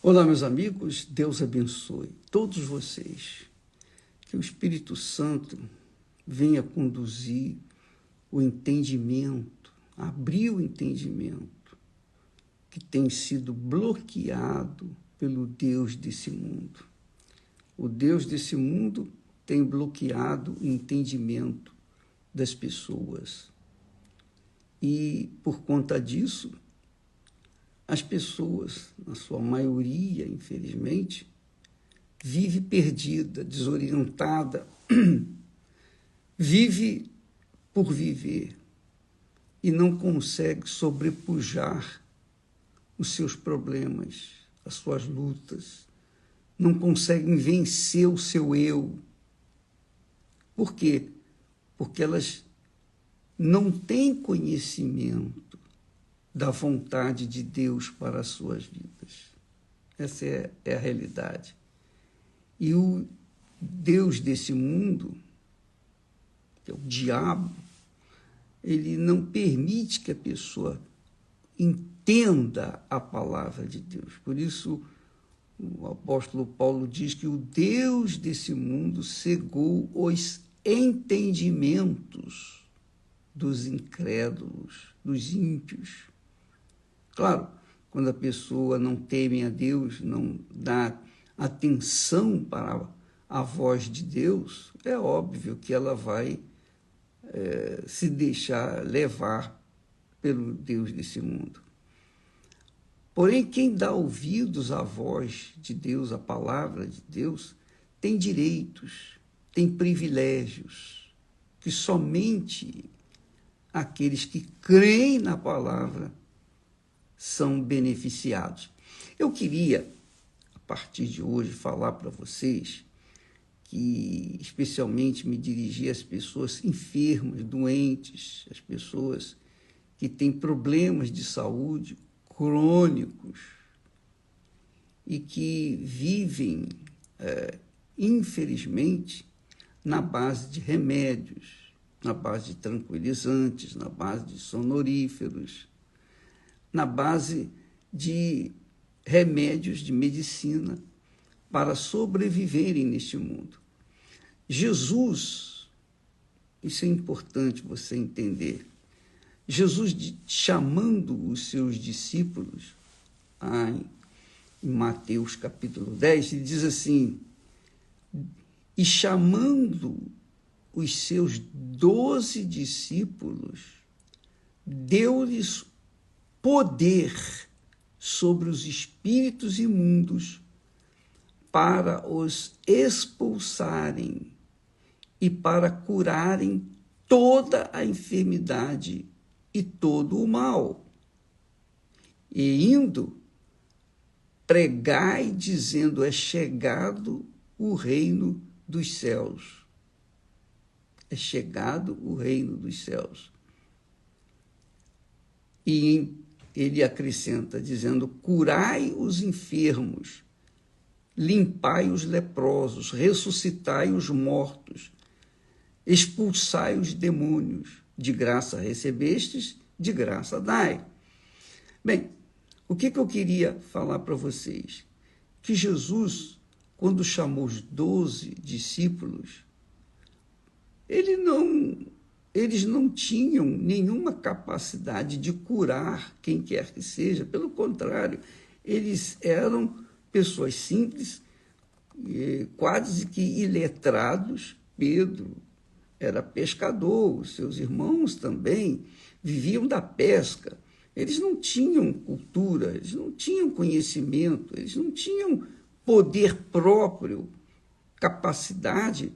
Olá, meus amigos, Deus abençoe todos vocês. Que o Espírito Santo venha conduzir o entendimento, abrir o entendimento que tem sido bloqueado pelo Deus desse mundo. O Deus desse mundo tem bloqueado o entendimento das pessoas. E, por conta disso, as pessoas, na sua maioria, infelizmente, vive perdida, desorientada, vive por viver e não consegue sobrepujar os seus problemas, as suas lutas, não conseguem vencer o seu eu. Por quê? Porque elas não têm conhecimento da vontade de Deus para as suas vidas. Essa é a realidade. E o Deus desse mundo, que é o diabo, ele não permite que a pessoa entenda a palavra de Deus. Por isso, o apóstolo Paulo diz que o Deus desse mundo cegou os entendimentos dos incrédulos, dos ímpios. Claro, quando a pessoa não teme a Deus, não dá atenção para a voz de Deus, é óbvio que ela vai se deixar levar pelo Deus desse mundo. Porém, quem dá ouvidos à voz de Deus, à palavra de Deus, tem direitos, tem privilégios, que somente aqueles que creem na palavra são beneficiados. Eu queria, a partir de hoje, falar para vocês que, especialmente, me dirigir às pessoas enfermas, doentes, às pessoas que têm problemas de saúde crônicos e que vivem, infelizmente, na base de remédios, na base de tranquilizantes, na base de sonoríferos, na base de remédios de medicina para sobreviverem neste mundo. Jesus, isso é importante você entender, Jesus chamando os seus discípulos, em Mateus capítulo 10, ele diz assim, e chamando os seus 12 discípulos, deu-lhes poder sobre os espíritos imundos para os expulsarem e para curarem toda a enfermidade e todo o mal. E indo, pregai dizendo, é chegado o reino dos céus. É chegado o reino dos céus. E ele acrescenta, dizendo, curai os enfermos, limpai os leprosos, ressuscitai os mortos, expulsai os demônios, de graça recebestes, de graça dai. Bem, o que eu queria falar para vocês? Que Jesus, quando chamou os 12 discípulos, eles não tinham nenhuma capacidade de curar quem quer que seja, pelo contrário, eles eram pessoas simples, quase que iletrados. Pedro era pescador, os seus irmãos também viviam da pesca. Eles não tinham cultura, eles não tinham conhecimento, eles não tinham poder próprio, capacidade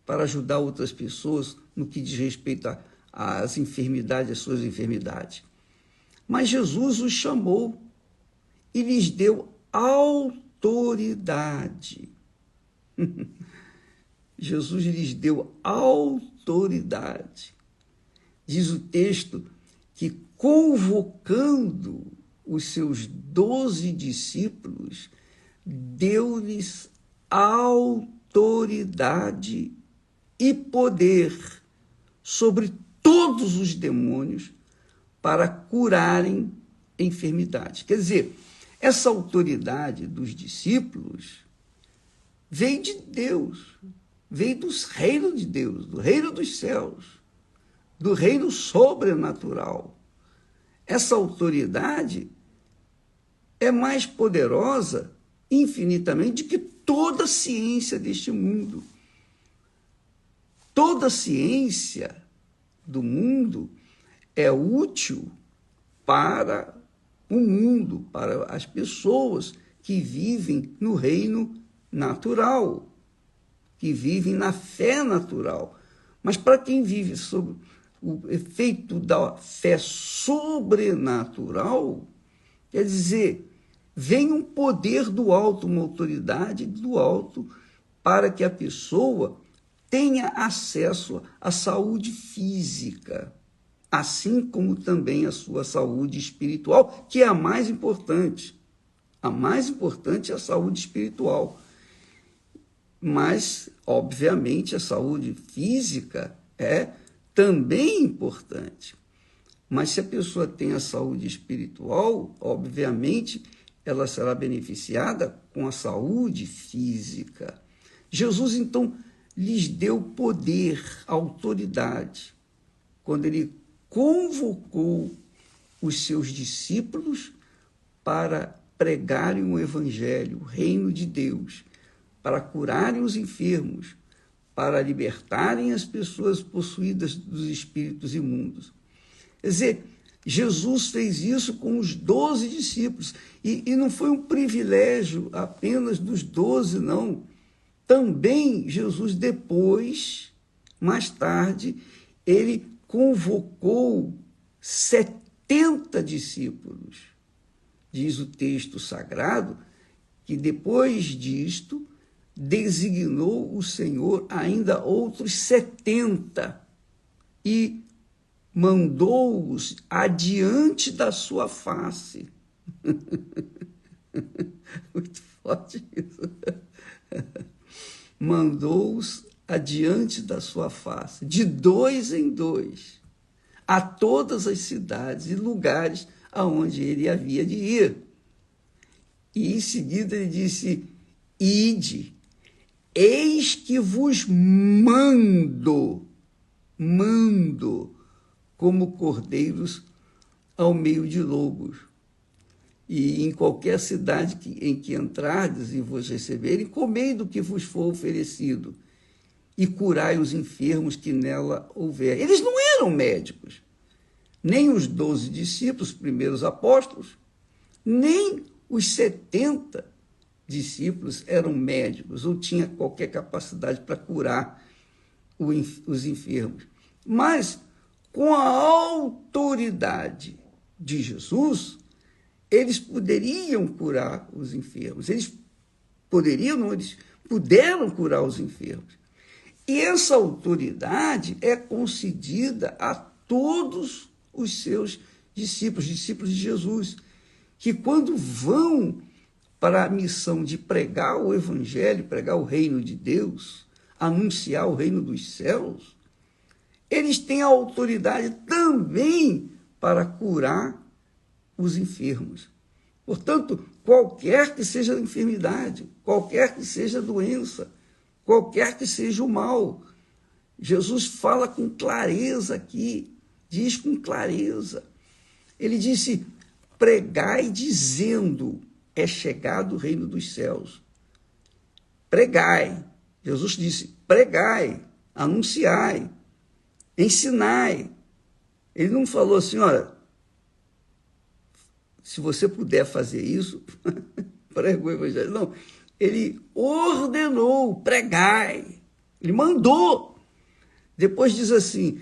para ajudar outras pessoas no que diz respeito às enfermidades, às suas enfermidades. Mas Jesus os chamou e lhes deu autoridade. Jesus lhes deu autoridade. Diz o texto que, convocando os seus 12 discípulos, deu-lhes autoridade e poder sobre todos os demônios para curarem enfermidades. Quer dizer, Essa autoridade dos discípulos veio de Deus, veio dos reinos de Deus, do reino dos céus, do reino sobrenatural. Essa autoridade é mais poderosa infinitamente do que toda a ciência deste mundo. Toda a ciência do mundo é útil para o mundo, para as pessoas que vivem no reino natural, que vivem na fé natural. Mas para quem vive sob o efeito da fé sobrenatural, quer dizer, vem um poder do alto, uma autoridade do alto, para que a pessoa tenha acesso à saúde física, assim como também à sua saúde espiritual, que é a mais importante. A mais importante é a saúde espiritual. Mas, obviamente, a saúde física é também importante. Mas se a pessoa tem a saúde espiritual, obviamente, ela será beneficiada com a saúde física. Jesus, então, lhes deu poder, autoridade, quando ele convocou os seus discípulos para pregarem o evangelho, o reino de Deus, para curarem os enfermos, para libertarem as pessoas possuídas dos espíritos imundos. Quer dizer, Jesus fez isso com os 12 discípulos, e não foi um privilégio apenas dos 12, não. Também Jesus depois, mais tarde, ele convocou 70 discípulos. Diz o texto sagrado que depois disto designou o Senhor ainda outros 70 e mandou-os adiante da sua face. Muito forte isso. Mandou-os adiante da sua face, de 2 em 2, a todas as cidades e lugares aonde ele havia de ir. E em seguida ele disse: ide, eis que vos mando como cordeiros ao meio de lobos. E em qualquer cidade em que entrardes e vos receberem, comei do que vos for oferecido e curai os enfermos que nela houver. Eles não eram médicos, nem os 12 discípulos, primeiros apóstolos, nem os 70 discípulos eram médicos ou tinham qualquer capacidade para curar os enfermos. Mas, com a autoridade de Jesus, eles poderiam curar os enfermos. Eles puderam curar os enfermos. E essa autoridade é concedida a todos os seus discípulos de Jesus, que quando vão para a missão de pregar o evangelho, pregar o reino de Deus, anunciar o reino dos céus, eles têm a autoridade também para curar os enfermos. Portanto, qualquer que seja a enfermidade, qualquer que seja a doença, qualquer que seja o mal, Jesus fala com clareza aqui, diz com clareza. Ele disse: pregai dizendo, é chegado o reino dos céus. Pregai. Jesus disse: pregai, anunciai, ensinai. Ele não falou assim: olha, se você puder fazer isso, prega o evangelho. Não, ele ordenou, pregai. Ele mandou. Depois diz assim: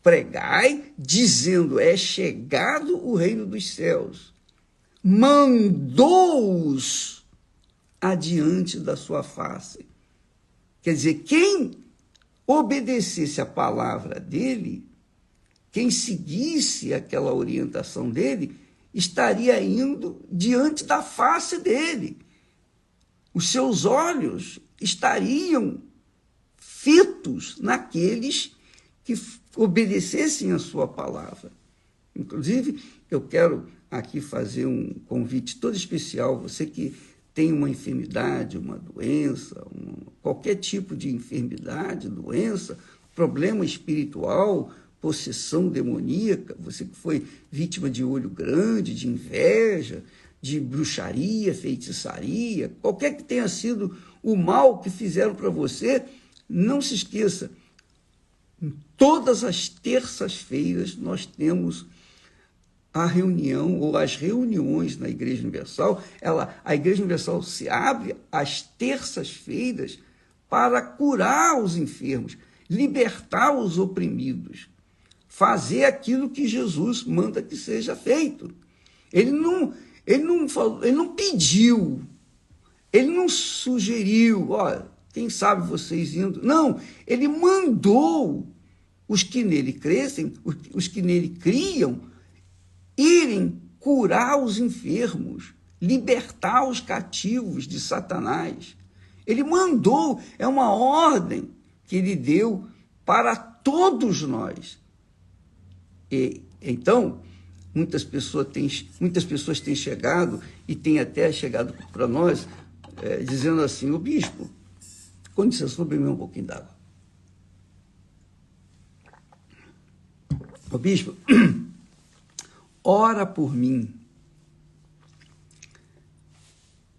pregai, dizendo, é chegado o reino dos céus. Mandou-os adiante da sua face. Quer dizer, quem obedecesse a palavra dele, quem seguisse aquela orientação dele, estaria indo diante da face dele. Os seus olhos estariam fitos naqueles que obedecessem a sua palavra. Inclusive, eu quero aqui fazer um convite todo especial, você que tem uma enfermidade, uma doença, qualquer tipo de enfermidade, doença, problema espiritual, possessão demoníaca, você que foi vítima de olho grande, de inveja, de bruxaria, feitiçaria, qualquer que tenha sido o mal que fizeram para você, não se esqueça, todas as terças-feiras nós temos a reunião ou as reuniões na Igreja Universal. A Igreja Universal se abre às terças-feiras para curar os enfermos, libertar os oprimidos, fazer aquilo que Jesus manda que seja feito. Ele não pediu, ele não sugeriu, olha, quem sabe vocês indo. Não, ele mandou os que nele crescem, os que nele criam, irem curar os enfermos, libertar os cativos de Satanás. Ele mandou, é uma ordem que ele deu para todos nós. E então, muitas pessoas têm chegado, e têm até chegado para nós, dizendo assim: o bispo, com licença, vou beber um pouquinho d'água. O bispo, ora por mim.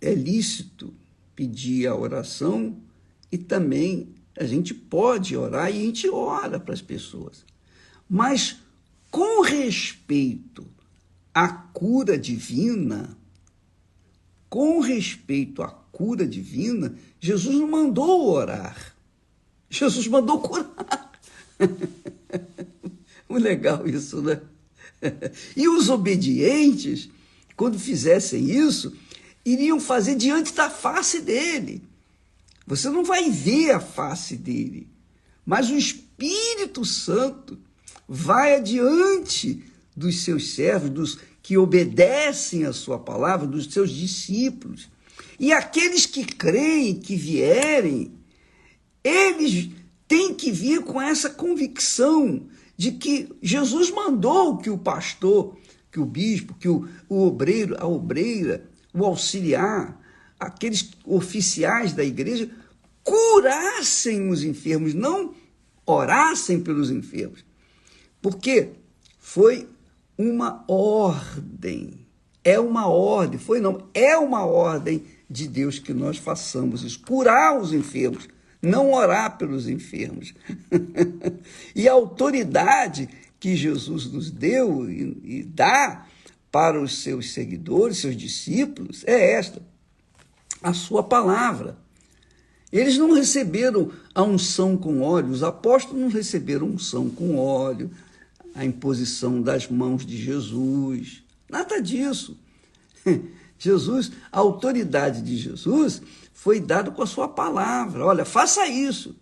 É lícito pedir a oração e também a gente pode orar e a gente ora para as pessoas. Mas com respeito à cura divina, Jesus não mandou orar. Jesus mandou curar. Muito legal isso, né? E os obedientes, quando fizessem isso, iriam fazer diante da face dele. Você não vai ver a face dele, mas o Espírito Santo vai adiante dos seus servos, dos que obedecem a sua palavra, dos seus discípulos. E aqueles que creem, que vierem, eles têm que vir com essa convicção de que Jesus mandou que o pastor, que o bispo, que o obreiro, a obreira, o auxiliar, aqueles oficiais da igreja, curassem os enfermos, não orassem pelos enfermos. Porque foi uma ordem, é uma ordem de Deus que nós façamos isso, curar os enfermos, não orar pelos enfermos. E a autoridade que Jesus nos deu e dá para os seus seguidores, seus discípulos, é esta: a sua palavra. Eles não receberam a unção com óleo, os apóstolos não receberam unção com óleo, a imposição das mãos de Jesus, nada disso. Jesus, a autoridade de Jesus foi dada com a sua palavra. Olha, faça isso,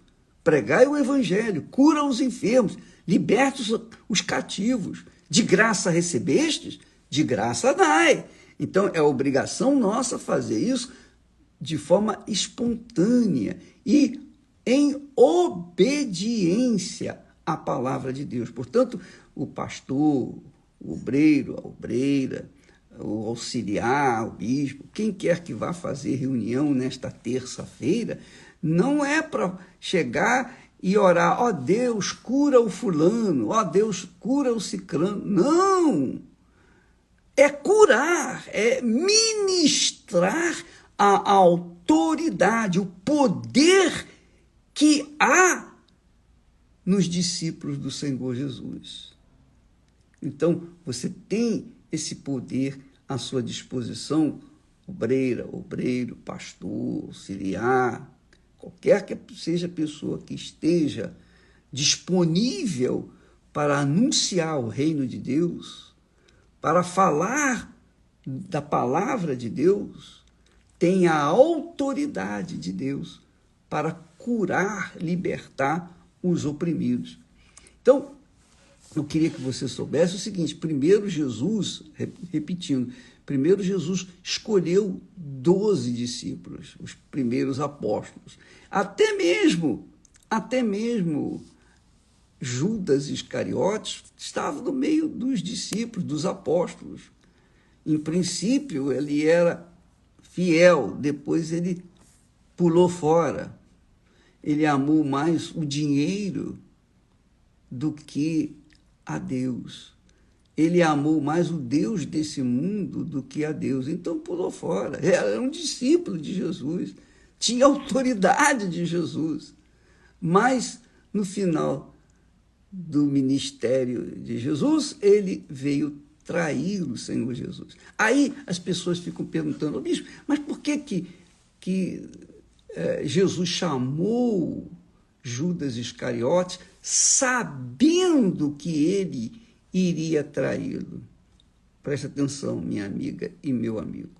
pregai o evangelho, cura os enfermos, liberte os cativos. De graça recebestes, de graça dai. Então, é obrigação nossa fazer isso de forma espontânea e em obediência à palavra de Deus. Portanto, o pastor, o obreiro, a obreira, o auxiliar, o bispo, quem quer que vá fazer reunião nesta terça-feira, não é para chegar e orar: ó Deus, cura o fulano, ó Deus, cura o cicrano. Não! É curar, é ministrar a autoridade, o poder que há nos discípulos do Senhor Jesus. Então, você tem esse poder à sua disposição, obreira, obreiro, pastor, auxiliar, qualquer que seja a pessoa que esteja disponível para anunciar o reino de Deus, para falar da palavra de Deus, tem a autoridade de Deus para curar, libertar os oprimidos. Então, eu queria que você soubesse o seguinte: primeiro Jesus, repetindo, primeiro Jesus escolheu 12 discípulos, os primeiros apóstolos. Até mesmo Judas Iscariotes estava no meio dos discípulos, dos apóstolos. Em princípio, ele era fiel, depois ele pulou fora. Ele amou mais o dinheiro do que a Deus. Ele amou mais o Deus desse mundo do que a Deus. Então pulou fora. Era um discípulo de Jesus, tinha autoridade de Jesus. Mas, no final do ministério de Jesus, ele veio trair o Senhor Jesus. Aí as pessoas ficam perguntando, bispo, mas por que Jesus chamou Judas Iscariotes sabendo que ele iria traí-lo? Preste atenção, minha amiga e meu amigo.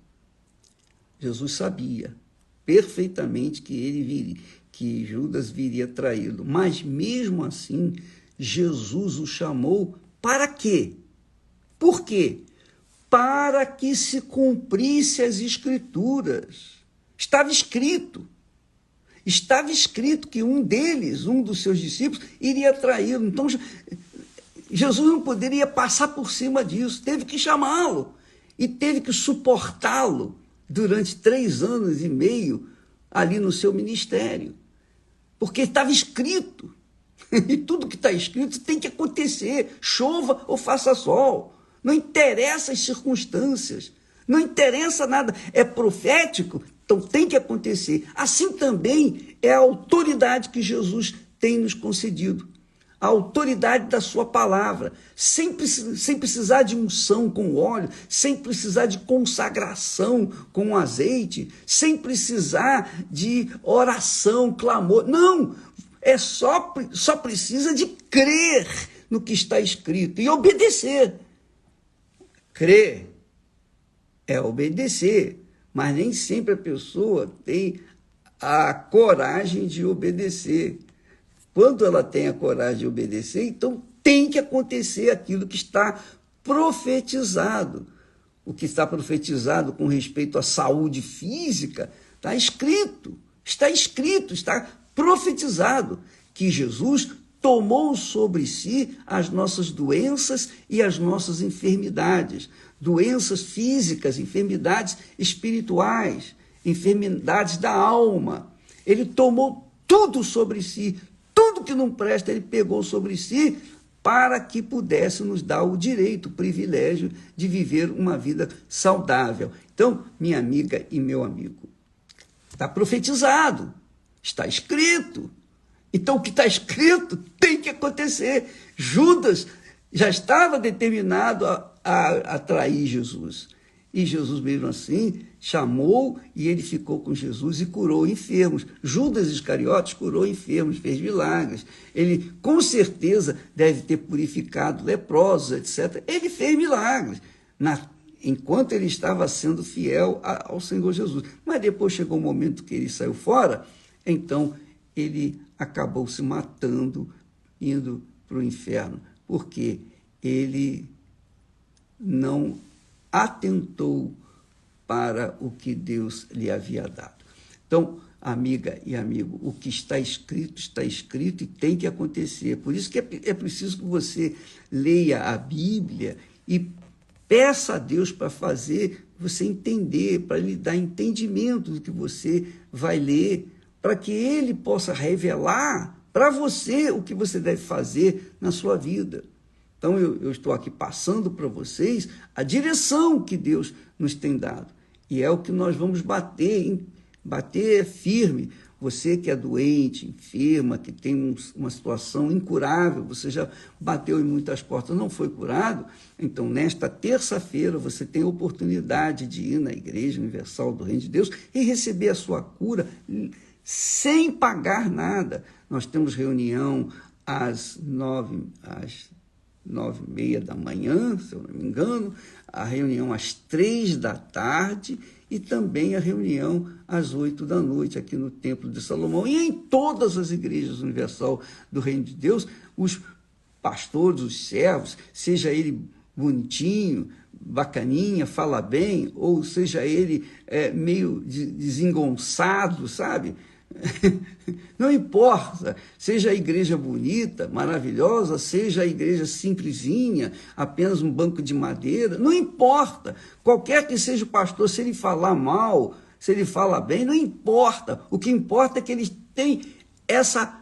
Jesus sabia perfeitamente que Judas viria traí-lo, mas mesmo assim, Jesus o chamou para quê? Por quê? Para que se cumprisse as Escrituras. Estava escrito que um dos seus discípulos, iria traí-lo. Então, Jesus não poderia passar por cima disso, teve que chamá-lo e teve que suportá-lo durante 3 anos e meio ali no seu ministério, porque estava escrito, e tudo que está escrito tem que acontecer, chova ou faça sol, não interessa as circunstâncias, não interessa nada, é profético, então tem que acontecer. Assim também é a autoridade que Jesus tem nos concedido, a autoridade da sua palavra, sem precisar de unção com óleo, sem precisar de consagração com azeite, sem precisar de oração, clamor. Não, só precisa de crer no que está escrito e obedecer. Crer é obedecer, mas nem sempre a pessoa tem a coragem de obedecer. Quando ela tem a coragem de obedecer, então tem que acontecer aquilo que está profetizado. O que está profetizado com respeito à saúde física, está escrito, está profetizado que Jesus tomou sobre si as nossas doenças e as nossas enfermidades, doenças físicas, enfermidades espirituais, enfermidades da alma. Ele tomou tudo sobre si, tudo que não presta, ele pegou sobre si para que pudesse nos dar o direito, o privilégio de viver uma vida saudável. Então, minha amiga e meu amigo, está profetizado, está escrito. Então, o que está escrito tem que acontecer. Judas já estava determinado a trair Jesus. E Jesus, mesmo assim, chamou e ele ficou com Jesus e curou enfermos. Judas Iscariotes curou enfermos, fez milagres. Ele, com certeza, deve ter purificado leprosos, etc. Ele fez milagres enquanto ele estava sendo fiel ao Senhor Jesus. Mas depois chegou um momento que ele saiu fora, então ele acabou se matando, indo para o inferno, porque ele não atentou para o que Deus lhe havia dado. Então, amiga e amigo, o que está escrito e tem que acontecer. Por isso que é preciso que você leia a Bíblia e peça a Deus para fazer você entender, para lhe dar entendimento do que você vai ler, para que ele possa revelar para você o que você deve fazer na sua vida. Então, eu estou aqui passando para vocês a direção que Deus nos tem dado. E é o que nós vamos bater firme. Você que é doente, enferma, que tem uma situação incurável, você já bateu em muitas portas, não foi curado, então nesta terça-feira você tem a oportunidade de ir na Igreja Universal do Reino de Deus e receber a sua cura sem pagar nada. Nós temos reunião às 9h30 da manhã, se eu não me engano, a reunião às 3 da tarde e também a reunião às 8 da noite aqui no Templo de Salomão. E em todas as igrejas universal do Reino de Deus, os pastores, os servos, seja ele bonitinho, bacaninha, fala bem, ou seja ele meio desengonçado, sabe? Não importa, seja a igreja bonita, maravilhosa, seja a igreja simplesinha, apenas um banco de madeira, não importa. Qualquer que seja o pastor, se ele falar mal, se ele fala bem, não importa. O que importa é que ele tem essa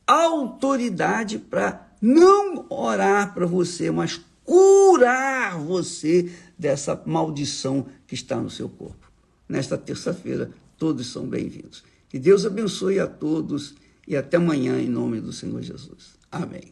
autoridade para não orar para você, mas curar você dessa maldição que está no seu corpo. Nesta terça-feira, todos são bem-vindos. Que Deus abençoe a todos e até amanhã, em nome do Senhor Jesus. Amém.